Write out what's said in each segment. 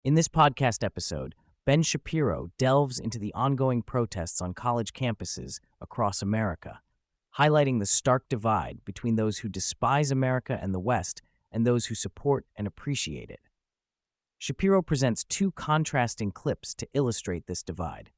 In this podcast episode, Ben Shapiro delves into the ongoing protests on college campuses across America, highlighting the stark divide between those who despise America and the West and those who support and appreciate it. Shapiro presents two contrasting clips to illustrate this divide.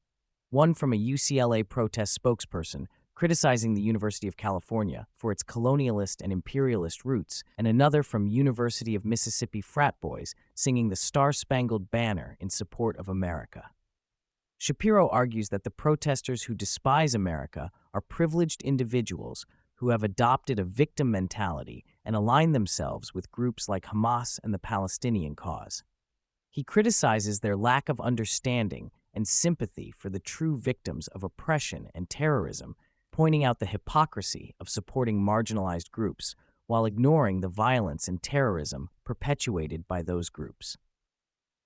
One from a UCLA protest spokesperson criticizing the University of California for its colonialist and imperialist roots, and another from University of Mississippi frat boys singing the Star-Spangled Banner in support of America. Shapiro argues that the protesters who despise America are privileged individuals who have adopted a victim mentality and align themselves with groups like Hamas and the Palestinian cause. He criticizes their lack of understanding and sympathy for the true victims of oppression and terrorism, pointing out the hypocrisy of supporting marginalized groups while ignoring the violence and terrorism perpetuated by those groups.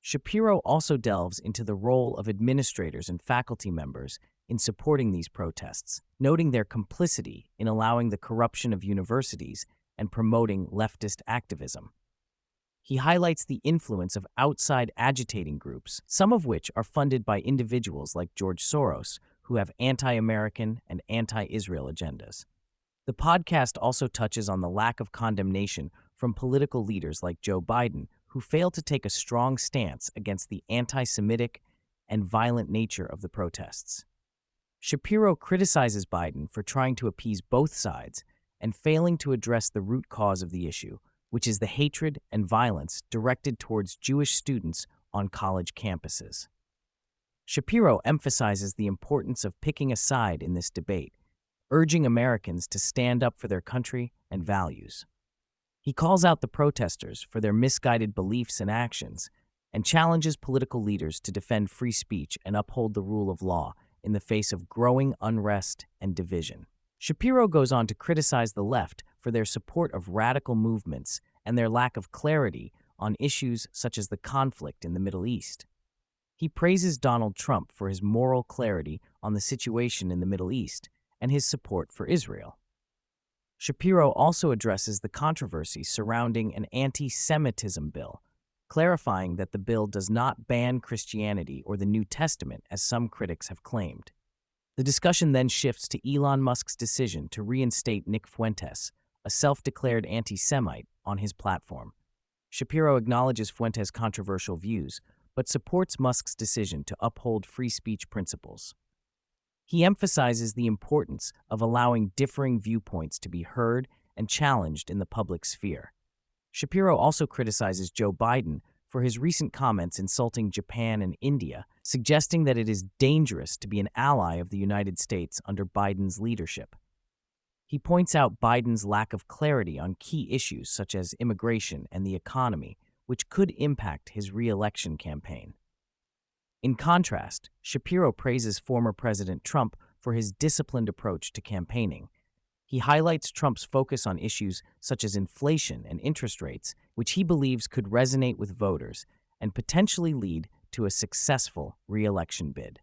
Shapiro also delves into the role of administrators and faculty members in supporting these protests, noting their complicity in allowing the corruption of universities and promoting leftist activism. He highlights the influence of outside agitating groups, some of which are funded by individuals like George Soros, who have anti-American and anti-Israel agendas. The podcast also touches on the lack of condemnation from political leaders like Joe Biden, who fail to take a strong stance against the anti-Semitic and violent nature of the protests. Shapiro criticizes Biden for trying to appease both sides and failing to address the root cause of the issue, which is the hatred and violence directed towards Jewish students on college campuses. Shapiro emphasizes the importance of picking a side in this debate, urging Americans to stand up for their country and values. He calls out the protesters for their misguided beliefs and actions and challenges political leaders to defend free speech and uphold the rule of law in the face of growing unrest and division. Shapiro goes on to criticize the left for their support of radical movements and their lack of clarity on issues such as the conflict in the Middle East. He praises Donald Trump for his moral clarity on the situation in the Middle East and his support for Israel. Shapiro also addresses the controversy surrounding an anti-Semitism bill, clarifying that the bill does not ban Christianity or the New Testament as some critics have claimed. The discussion then shifts to Elon Musk's decision to reinstate Nick Fuentes, a self-declared anti-Semite, on his platform. Shapiro acknowledges Fuentes' controversial views, but supports Musk's decision to uphold free speech principles. He emphasizes the importance of allowing differing viewpoints to be heard and challenged in the public sphere. Shapiro also criticizes Joe Biden for his recent comments insulting Japan and India, suggesting that it is dangerous to be an ally of the United States under Biden's leadership. He points out Biden's lack of clarity on key issues such as immigration and the economy, which could impact his re-election campaign. In contrast, Shapiro praises former President Trump for his disciplined approach to campaigning. He highlights Trump's focus on issues such as inflation and interest rates, which he believes could resonate with voters and potentially lead to a successful re-election bid.